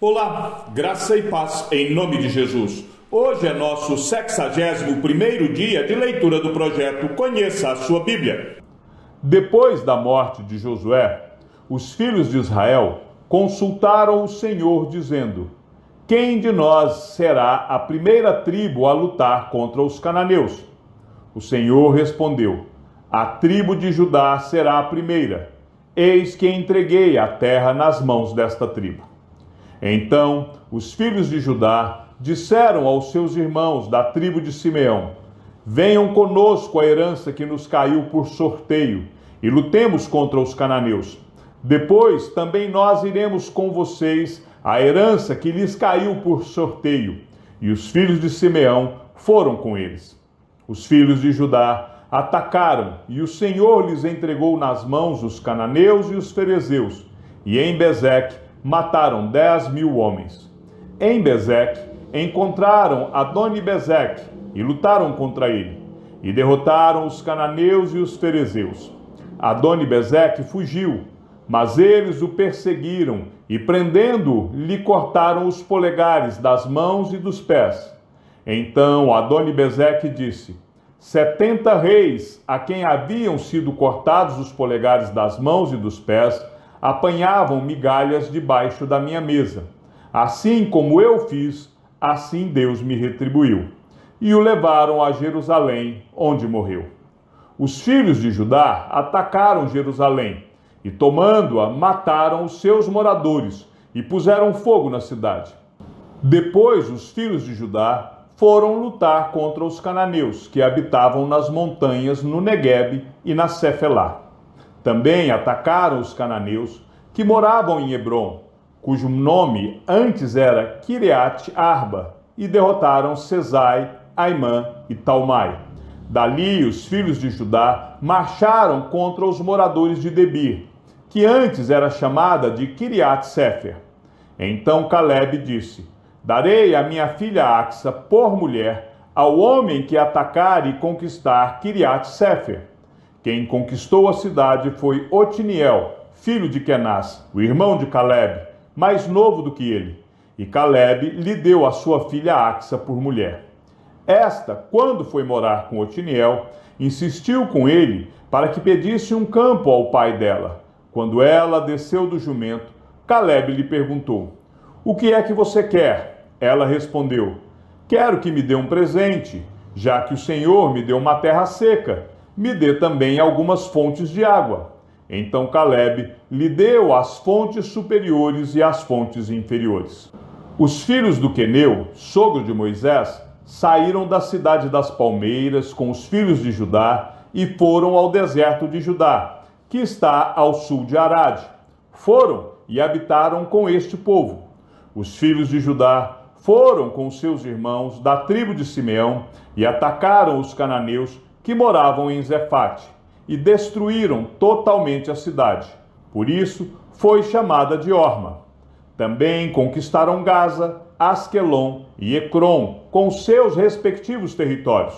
Olá, graça e paz em nome de Jesus. Hoje é nosso 61º dia de leitura do projeto Conheça a Sua Bíblia. Depois da morte de Josué, os filhos de Israel consultaram o Senhor dizendo: quem de nós será a primeira tribo a lutar contra os cananeus? O Senhor respondeu: a tribo de Judá será a primeira. Eis que entreguei a terra nas mãos desta tribo. Então os filhos de Judá disseram aos seus irmãos da tribo de Simeão: venham conosco a herança que nos caiu por sorteio, e lutemos contra os cananeus. Depois também nós iremos com vocês a herança que lhes caiu por sorteio. E os filhos de Simeão foram com eles. Os filhos de Judá atacaram, e o Senhor lhes entregou nas mãos os cananeus e os ferezeus, e em Bezeque mataram 10.000 homens. Em Bezeque encontraram Adoni-Bezeque e lutaram contra ele, e derrotaram os cananeus e os ferezeus. Adoni-Bezeque fugiu, mas eles o perseguiram e, prendendo-o, lhe cortaram os polegares das mãos e dos pés. Então Adoni-Bezeque disse: 70 reis, a quem haviam sido cortados os polegares das mãos e dos pés, apanhavam migalhas debaixo da minha mesa. Assim como eu fiz, assim Deus me retribuiu. E o levaram a Jerusalém, onde morreu. Os filhos de Judá atacaram Jerusalém, e tomando-a, mataram os seus moradores, e puseram fogo na cidade. Depois os filhos de Judá foram lutar contra os cananeus, que habitavam nas montanhas, no Neguebe e na Cefelá. Também atacaram os cananeus que moravam em Hebrom, cujo nome antes era Kiriat Arba, e derrotaram Sesai, Aimã e Talmai. Dali os filhos de Judá marcharam contra os moradores de Debir, que antes era chamada de Kiriat Sefer. Então Calebe disse: darei a minha filha Axa por mulher ao homem que atacar e conquistar Kiriat Sefer. Quem conquistou a cidade foi Otiniel, filho de Kenaz, o irmão de Calebe, mais novo do que ele. E Calebe lhe deu a sua filha Axa por mulher. Esta, quando foi morar com Otiniel, insistiu com ele para que pedisse um campo ao pai dela. Quando ela desceu do jumento, Calebe lhe perguntou: o que é que você quer? Ela respondeu: quero que me dê um presente, já que o Senhor me deu uma terra seca. Me dê também algumas fontes de água. Então Calebe lhe deu as fontes superiores e as fontes inferiores. Os filhos do Queneu, sogro de Moisés, saíram da cidade das palmeiras com os filhos de Judá e foram ao deserto de Judá, que está ao sul de Arade. Foram e habitaram com este povo. Os filhos de Judá foram com seus irmãos da tribo de Simeão e atacaram os cananeus que moravam em Zefate, e destruíram totalmente a cidade. Por isso foi chamada de Orma. Também conquistaram Gaza, Asquelon e Ecrom, com seus respectivos territórios.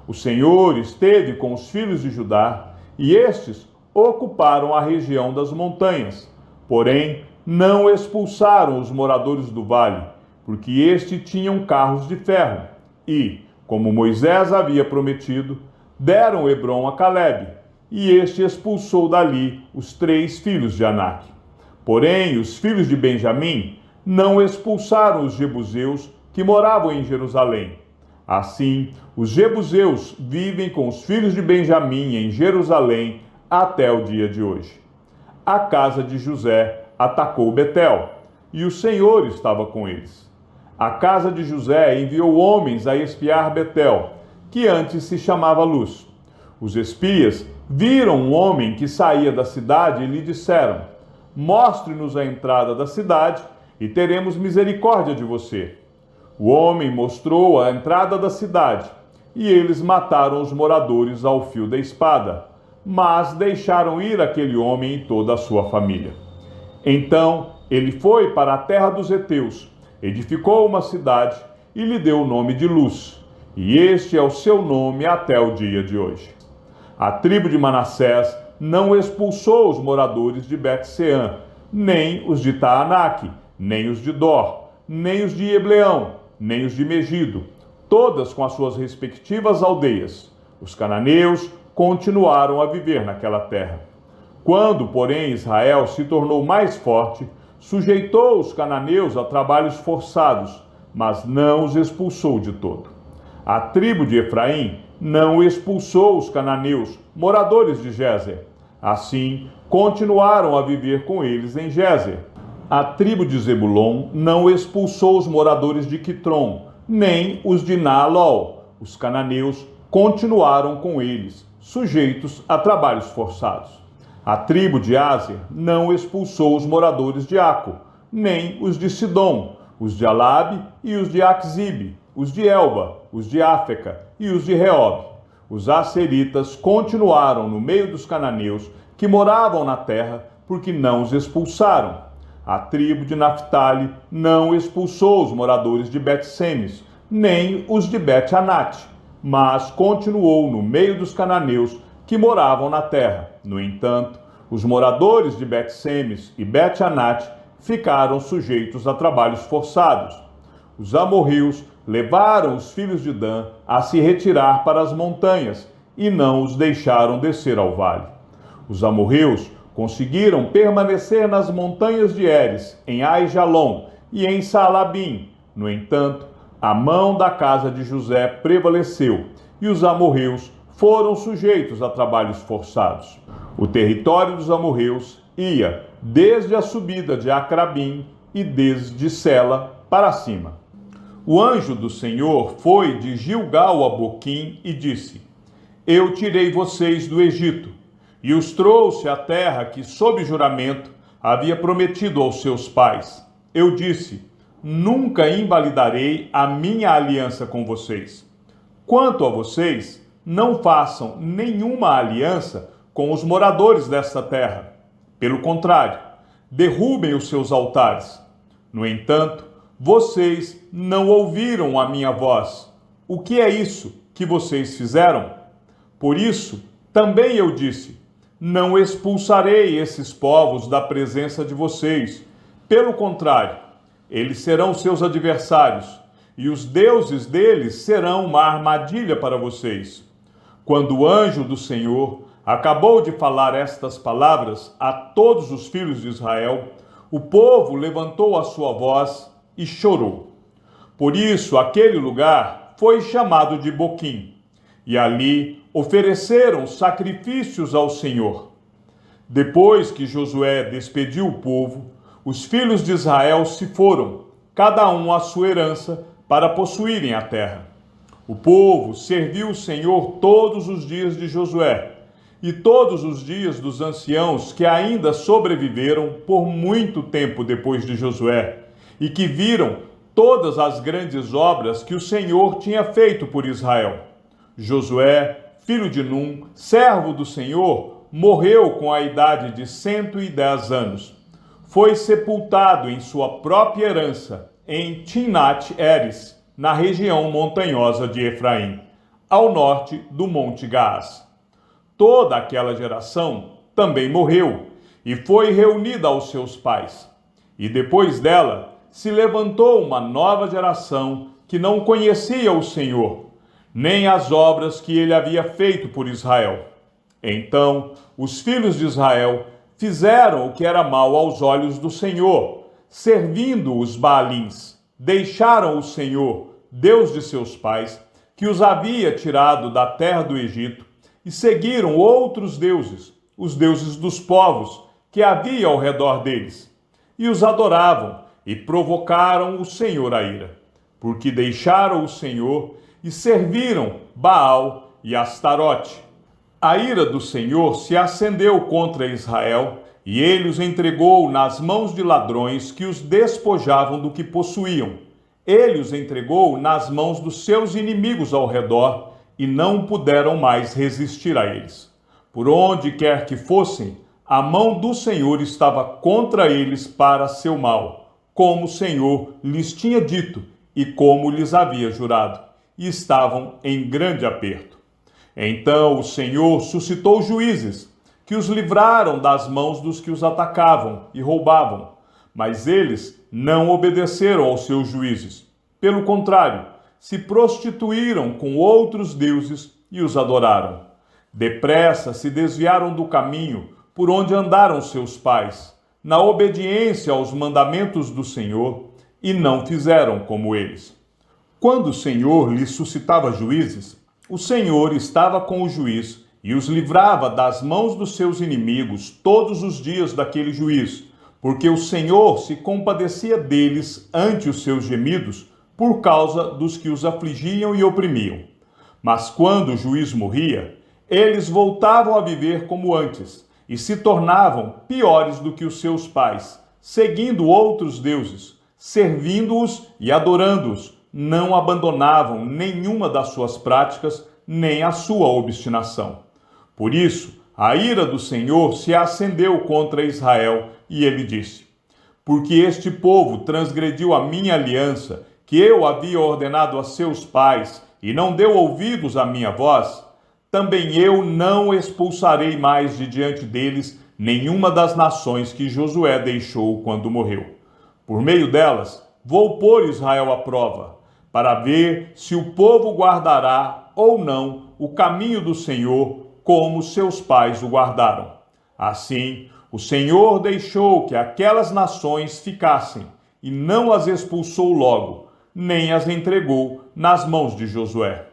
O Senhor esteve com os filhos de Judá, e estes ocuparam a região das montanhas. Porém, não expulsaram os moradores do vale, porque estes tinham carros de ferro. E, como Moisés havia prometido, deram Hebrom a Calebe, e este expulsou dali os 3 filhos de Anak. Porém, os filhos de Benjamim não expulsaram os jebuseus que moravam em Jerusalém. Assim, os jebuseus vivem com os filhos de Benjamim em Jerusalém até o dia de hoje. A casa de José atacou Betel, e o Senhor estava com eles. A casa de José enviou homens a espiar Betel, que antes se chamava Luz. Os espias viram um homem que saía da cidade e lhe disseram: mostre-nos a entrada da cidade e teremos misericórdia de você. O homem mostrou a entrada da cidade, e eles mataram os moradores ao fio da espada, mas deixaram ir aquele homem e toda a sua família. Então ele foi para a terra dos heteus, edificou uma cidade e lhe deu o nome de Luz. E este é o seu nome até o dia de hoje. A tribo de Manassés não expulsou os moradores de Bet-Sean, nem os de Taanak, nem os de Dor, nem os de Ebleão, nem os de Megido, todas com as suas respectivas aldeias. Os cananeus continuaram a viver naquela terra. Quando, porém, Israel se tornou mais forte, sujeitou os cananeus a trabalhos forçados, mas não os expulsou de todo. A tribo de Efraim não expulsou os cananeus, moradores de Gézer. Assim, continuaram a viver com eles em Gézer. A tribo de Zebulon não expulsou os moradores de Quitrom, nem os de Naalol. Os cananeus continuaram com eles, sujeitos a trabalhos forçados. A tribo de Áser não expulsou os moradores de Aco, nem os de Sidom, os de Alabe e os de Axibe, os de Elba, os de Áfeca e os de Reob. Os asseritas continuaram no meio dos cananeus que moravam na terra, porque não os expulsaram. A tribo de Naphtali não expulsou os moradores de Bet-Semes, nem os de Bet-Anate, mas continuou no meio dos cananeus que moravam na terra. No entanto, os moradores de Bet-Semes e Bet-Anate ficaram sujeitos a trabalhos forçados. Os amorreus levaram os filhos de Dan a se retirar para as montanhas e não os deixaram descer ao vale. Os amorreus conseguiram permanecer nas montanhas de Eres, em Aijalon e em Saalabim. No entanto, a mão da casa de José prevaleceu e os amorreus foram sujeitos a trabalhos forçados. O território dos amorreus ia desde a subida de Acrabim e desde Sela para cima. O anjo do Senhor foi de Gilgal a Boquim e disse: Eu tirei vocês do Egito e os trouxe à terra que, sob juramento, havia prometido aos seus pais. Eu disse: Nunca invalidarei a minha aliança com vocês. Quanto a vocês, não façam nenhuma aliança com os moradores desta terra. Pelo contrário, derrubem os seus altares. No entanto, vocês não ouviram a minha voz. O que é isso que vocês fizeram? Por isso, também eu disse: Não expulsarei esses povos da presença de vocês. Pelo contrário, eles serão seus adversários, e os deuses deles serão uma armadilha para vocês. Quando o anjo do Senhor acabou de falar estas palavras a todos os filhos de Israel, o povo levantou a sua voz e chorou. Por isso, aquele lugar foi chamado de Boquim, e ali ofereceram sacrifícios ao Senhor. Depois que Josué despediu o povo, os filhos de Israel se foram, cada um à sua herança, para possuírem a terra. O povo serviu o Senhor todos os dias de Josué, e todos os dias dos anciãos que ainda sobreviveram por muito tempo depois de Josué, e que viram todas as grandes obras que o Senhor tinha feito por Israel. Josué, filho de Num, servo do Senhor, morreu com a idade de 110 anos. Foi sepultado em sua própria herança, em Timnat-Heres, na região montanhosa de Efraim, ao norte do Monte Gaás. Toda aquela geração também morreu e foi reunida aos seus pais. E depois dela se levantou uma nova geração que não conhecia o Senhor, nem as obras que ele havia feito por Israel. Então os filhos de Israel fizeram o que era mal aos olhos do Senhor, servindo os Baalins. Deixaram o Senhor, Deus de seus pais, que os havia tirado da terra do Egito, e seguiram outros deuses, os deuses dos povos que havia ao redor deles, e os adoravam, e provocaram o Senhor a ira, porque deixaram o Senhor e serviram Baal e Astarote. A ira do Senhor se acendeu contra Israel, e ele os entregou nas mãos de ladrões que os despojavam do que possuíam. Ele os entregou nas mãos dos seus inimigos ao redor, e não puderam mais resistir a eles. Por onde quer que fossem, a mão do Senhor estava contra eles para seu mal, como o Senhor lhes tinha dito e como lhes havia jurado, e estavam em grande aperto. Então o Senhor suscitou juízes, que os livraram das mãos dos que os atacavam e roubavam, Mas eles não obedeceram aos seus juízes. Pelo contrário, se prostituíram com outros deuses e os adoraram. Depressa se desviaram do caminho por onde andaram seus pais, na obediência aos mandamentos do Senhor, e não fizeram como eles. Quando o Senhor lhes suscitava juízes, o Senhor estava com o juiz e os livrava das mãos dos seus inimigos todos os dias daquele juiz, porque o Senhor se compadecia deles ante os seus gemidos por causa dos que os afligiam e oprimiam. Mas quando o juiz morria, eles voltavam a viver como antes e se tornavam piores do que os seus pais, seguindo outros deuses, servindo-os e adorando-os. Não abandonavam nenhuma das suas práticas, nem a sua obstinação. Por isso, a ira do Senhor se acendeu contra Israel, e ele disse: porque este povo transgrediu a minha aliança, que eu havia ordenado a seus pais, e não deu ouvidos à minha voz, também eu não expulsarei mais de diante deles nenhuma das nações que Josué deixou quando morreu. Por meio delas, vou pôr Israel à prova, para ver se o povo guardará ou não o caminho do Senhor, como seus pais o guardaram. Assim, o Senhor deixou que aquelas nações ficassem, e não as expulsou logo, nem as entregou nas mãos de Josué.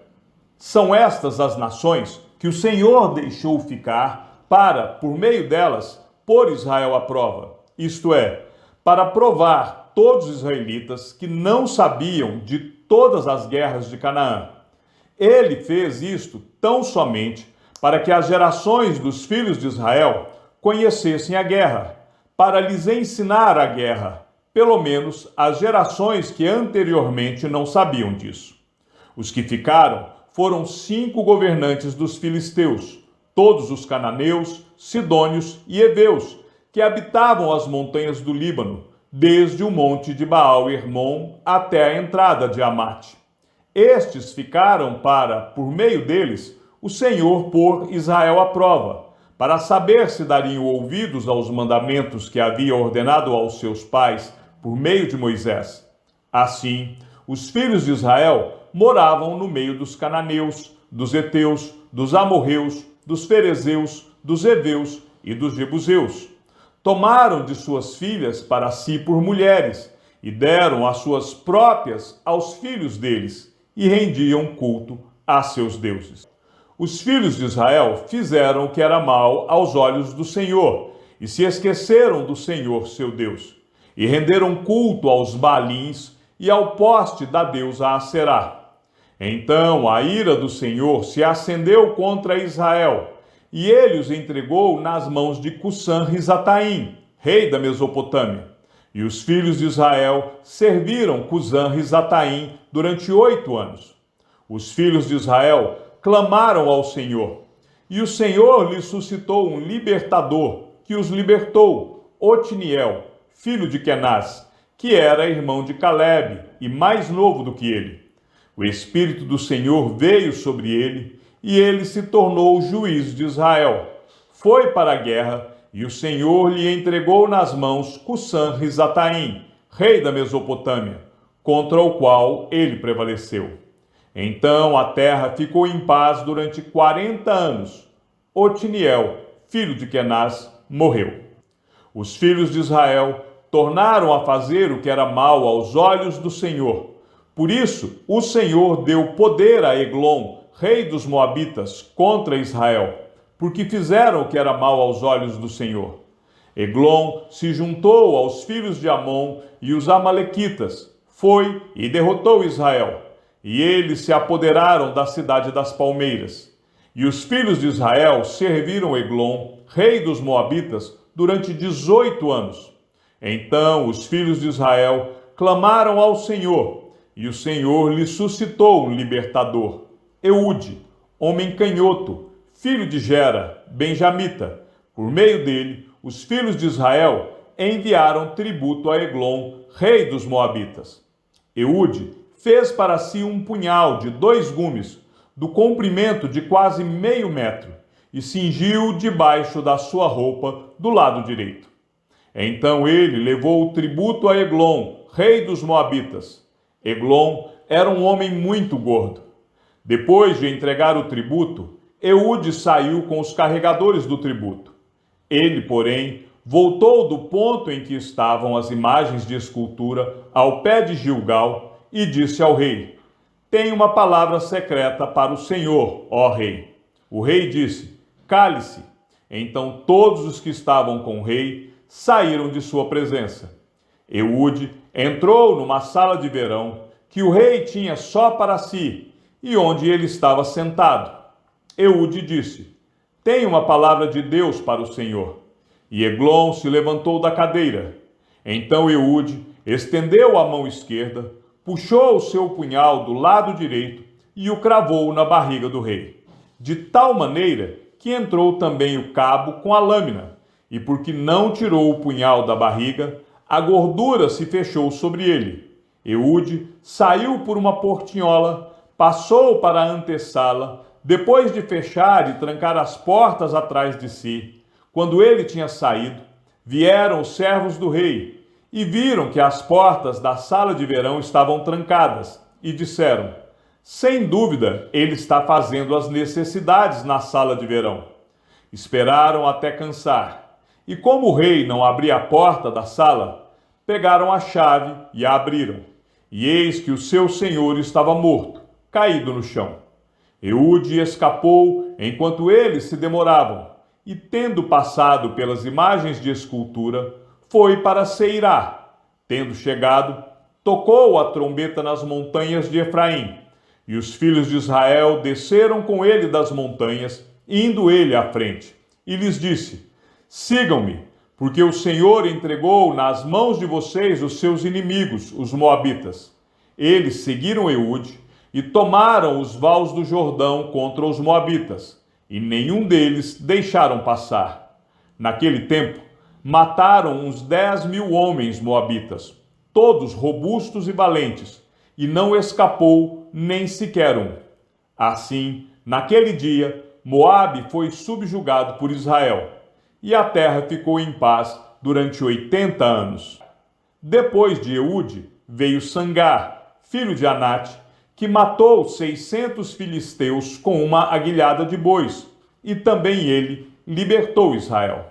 São estas as nações que o Senhor deixou ficar para, por meio delas, pôr Israel à prova, isto é, para provar todos os israelitas que não sabiam de todas as guerras de Canaã. Ele fez isto tão somente para que as gerações dos filhos de Israel conhecessem a guerra, para lhes ensinar a guerra, pelo menos as gerações que anteriormente não sabiam disso. Os que ficaram foram 5 governantes dos filisteus, todos os cananeus, sidônios e heveus, que habitavam as montanhas do Líbano, desde o monte de Baal-Hermon até a entrada de Amate. Estes ficaram para, por meio deles, o Senhor pôr Israel à prova, para saber se dariam ouvidos aos mandamentos que havia ordenado aos seus pais por meio de Moisés. Assim, os filhos de Israel moravam no meio dos cananeus, dos heteus, dos amorreus, dos ferezeus, dos heveus e dos jebuseus. Tomaram de suas filhas para si por mulheres, e deram as suas próprias aos filhos deles, e rendiam culto a seus deuses. Os filhos de Israel fizeram o que era mal aos olhos do Senhor, e se esqueceram do Senhor seu Deus, e renderam culto aos Baalins e ao poste da deusa Aserá. Então a ira do Senhor se acendeu contra Israel, e ele os entregou nas mãos de Cusã-Risataim, rei da Mesopotâmia. E os filhos de Israel serviram Cusã-Risataim durante 8 anos. Os filhos de Israel clamaram ao Senhor, e o Senhor lhes suscitou um libertador, que os libertou, Otiniel, filho de Kenaz, que era irmão de Calebe e mais novo do que ele. O Espírito do Senhor veio sobre ele, e ele se tornou juiz de Israel. Foi para a guerra, e o Senhor lhe entregou nas mãos Cusã-Risataim, rei da Mesopotâmia, contra o qual ele prevaleceu. Então a terra ficou em paz durante 40 anos. Otiniel, filho de Kenaz, morreu. Os filhos de Israel tornaram a fazer o que era mal aos olhos do Senhor. Por isso, o Senhor deu poder a Eglon, rei dos Moabitas, contra Israel, porque fizeram o que era mal aos olhos do Senhor. Eglon se juntou aos filhos de Amon e os amalequitas, foi e derrotou Israel, e eles se apoderaram da cidade das palmeiras. E os filhos de Israel serviram Eglon, rei dos Moabitas, durante 18 anos. Então os filhos de Israel clamaram ao Senhor, e o Senhor lhes suscitou um libertador, Eude, homem canhoto, filho de Gera, benjamita. Por meio dele, os filhos de Israel enviaram tributo a Eglon, rei dos Moabitas. Eude fez para si um punhal de 2 gumes, do comprimento de quase meio metro, e cingiu debaixo da sua roupa do lado direito. Então ele levou o tributo a Eglon, rei dos Moabitas. Eglon era um homem muito gordo. Depois de entregar o tributo, Eude saiu com os carregadores do tributo. Ele, porém, voltou do ponto em que estavam as imagens de escultura ao pé de Gilgal e disse ao rei: Tenho uma palavra secreta para o Senhor, ó rei. O rei disse: Cale-se. Então todos os que estavam com o rei saíram de sua presença. Eude entrou numa sala de verão que o rei tinha só para si e onde ele estava sentado. Eude disse: Tenho uma palavra de Deus para o Senhor. E Eglon se levantou da cadeira. Então Eude estendeu a mão esquerda, puxou o seu punhal do lado direito e o cravou na barriga do rei, de tal maneira que entrou também o cabo com a lâmina, e porque não tirou o punhal da barriga, a gordura se fechou sobre ele. Eude saiu por uma portinhola, passou para a antessala, depois de fechar e trancar as portas atrás de si. Quando ele tinha saído, vieram os servos do rei e viram que as portas da sala de verão estavam trancadas e disseram: Sem dúvida, ele está fazendo as necessidades na sala de verão. Esperaram até cansar, e como o rei não abria a porta da sala, pegaram a chave e a abriram. E eis que o seu senhor estava morto, caído no chão. Eude escapou enquanto eles se demoravam, e tendo passado pelas imagens de escultura, foi para Seirá. Tendo chegado, tocou a trombeta nas montanhas de Efraim. E os filhos de Israel desceram com ele das montanhas, indo ele à frente. E lhes disse: Sigam-me, porque o Senhor entregou nas mãos de vocês os seus inimigos, os moabitas. Eles seguiram Eude e tomaram os vales do Jordão contra os moabitas, e nenhum deles deixaram passar. Naquele tempo, mataram uns 10.000 homens moabitas, todos robustos e valentes, e não escapou nem sequer um. Assim, naquele dia, Moabe foi subjugado por Israel, e a terra ficou em paz durante 80 anos. Depois de Eude, veio Sangar, filho de Anate, que matou 600 filisteus com uma aguilhada de bois, e também ele libertou Israel.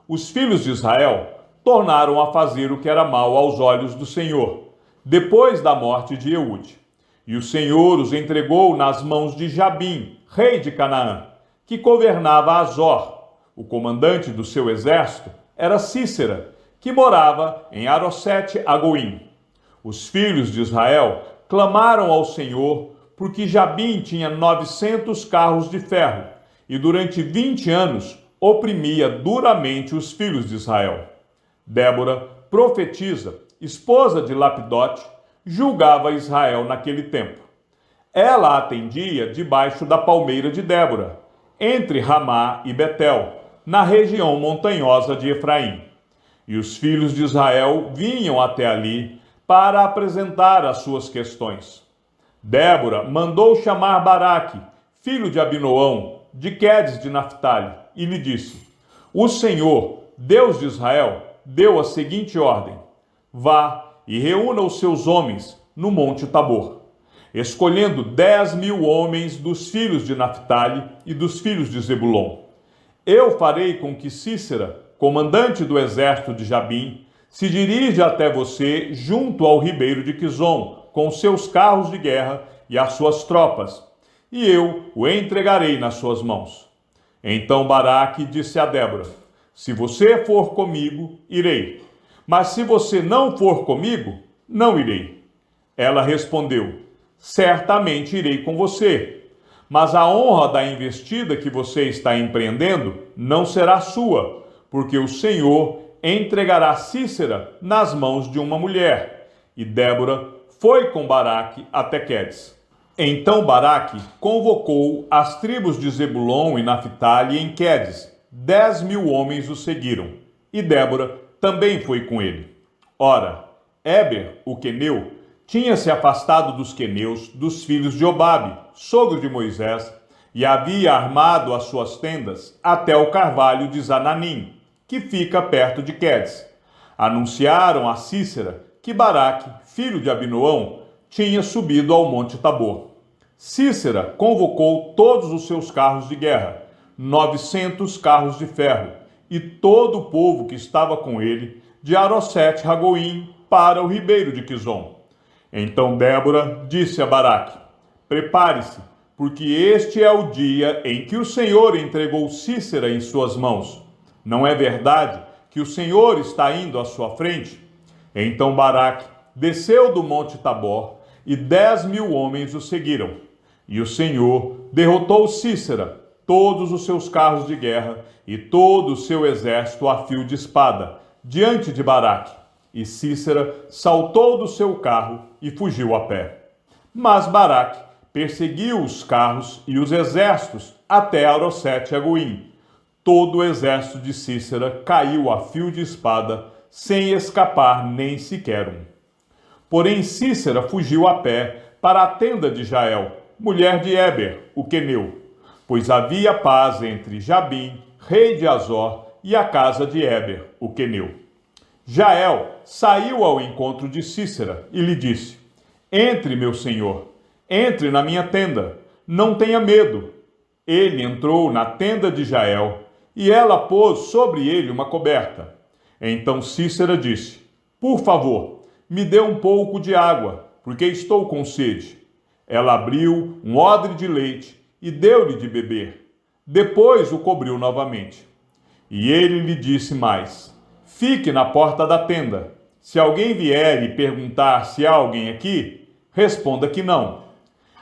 Os filhos de Israel tornaram a fazer o que era mal aos olhos do Senhor, depois da morte de Eude. E o Senhor os entregou nas mãos de Jabim, rei de Canaã, que governava Azor. O comandante do seu exército era Cícera, que morava em Arosete-Agoim. Os filhos de Israel clamaram ao Senhor, porque Jabim tinha 900 carros de ferro, e durante 20 anos oprimia duramente os filhos de Israel. Débora, profetisa, esposa de Lapidote, julgava Israel naquele tempo. Ela atendia debaixo da palmeira de Débora, entre Ramá e Betel, na região montanhosa de Efraim. E os filhos de Israel vinham até ali para apresentar as suas questões. Débora mandou chamar Baraque, filho de Abinoão, de Quedes de Naphtali, e lhe disse: O Senhor, Deus de Israel, deu a seguinte ordem: Vá e reúna os seus homens no Monte Tabor, escolhendo 10.000 homens dos filhos de Naphtali e dos filhos de Zebulon. Eu farei com que Cícera, comandante do exército de Jabim, se dirija até você junto ao ribeiro de Quizon, com seus carros de guerra e as suas tropas, e eu o entregarei nas suas mãos. Então Baraque disse a Débora: Se você for comigo, irei. Mas se você não for comigo, não irei. Ela respondeu: Certamente irei com você. Mas a honra da investida que você está empreendendo não será sua, porque o Senhor entregará Cícera nas mãos de uma mulher. E Débora foi com Baraque até Quedes. Então Baraque convocou as tribos de Zebulon e Naphtali em Quedes. 10.000 homens o seguiram, e Débora também foi com ele. Ora, Éber, o queneu, tinha se afastado dos queneus, dos filhos de Obabe, sogro de Moisés, e havia armado as suas tendas até o carvalho de Zananim, que fica perto de Quedes. Anunciaram a Sísera que Baraque, filho de Abinoão, tinha subido ao Monte Tabor. Sísera convocou todos os seus carros de guerra, 900 carros de ferro, e todo o povo que estava com ele, de Arosete-Ragoim para o ribeiro de Quizon. Então Débora disse a Baraque: prepare-se, porque este é o dia em que o Senhor entregou Sísera em suas mãos. Não é verdade que o Senhor está indo à sua frente? Então Baraque desceu do Monte Tabor e 10.000 homens o seguiram. E o Senhor derrotou Sísera, todos os seus carros de guerra e todo o seu exército a fio de espada, diante de Baraque. E Sísera saltou do seu carro e fugiu a pé. Mas Baraque perseguiu os carros e os exércitos até Arosete-Ragoim. Todo o exército de Sísera caiu a fio de espada, sem escapar nem sequer um. Porém Sísera fugiu a pé para a tenda de Jael, mulher de Éber, o queneu, pois havia paz entre Jabim, rei de Azor, e a casa de Éber, o queneu. Jael saiu ao encontro de Sísera e lhe disse: entre, meu senhor, entre na minha tenda, não tenha medo. Ele entrou na tenda de Jael, e ela pôs sobre ele uma coberta. Então Sísera disse: por favor, me dê um pouco de água, porque estou com sede. Ela abriu um odre de leite e deu-lhe de beber. Depois o cobriu novamente. E ele lhe disse mais: fique na porta da tenda. Se alguém vier e perguntar se há alguém aqui, responda que não.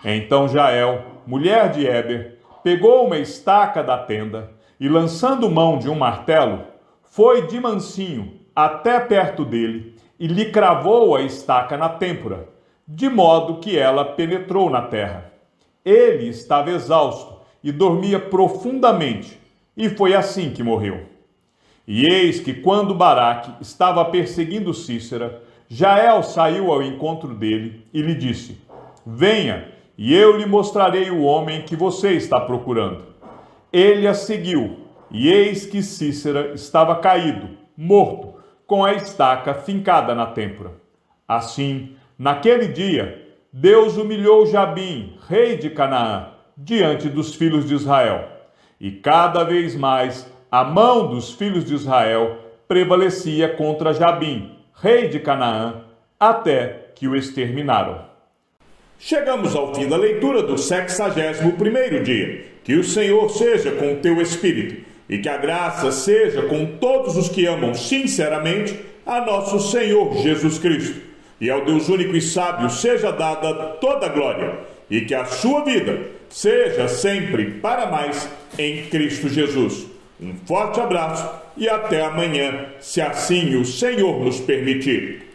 Então Jael, mulher de Éber, pegou uma estaca da tenda e, lançando mão de um martelo, foi de mansinho até perto dele e lhe cravou a estaca na têmpora, de modo que ela penetrou na terra. Ele estava exausto e dormia profundamente, e foi assim que morreu. E eis que, quando Baraque estava perseguindo Sísera, Jael saiu ao encontro dele e lhe disse: venha, e eu lhe mostrarei o homem que você está procurando. Ele a seguiu, e eis que Sísera estava caído, morto, com a estaca fincada na têmpora. Assim, naquele dia, Deus humilhou Jabim, rei de Canaã, diante dos filhos de Israel. E cada vez mais a mão dos filhos de Israel prevalecia contra Jabim, rei de Canaã, até que o exterminaram. Chegamos ao fim da leitura do 61º dia. Que o Senhor seja com o teu espírito e que a graça seja com todos os que amam sinceramente a nosso Senhor Jesus Cristo. E ao Deus único e sábio seja dada toda a glória e que a sua vida seja sempre para mais em Cristo Jesus. Um forte abraço e até amanhã, se assim o Senhor nos permitir.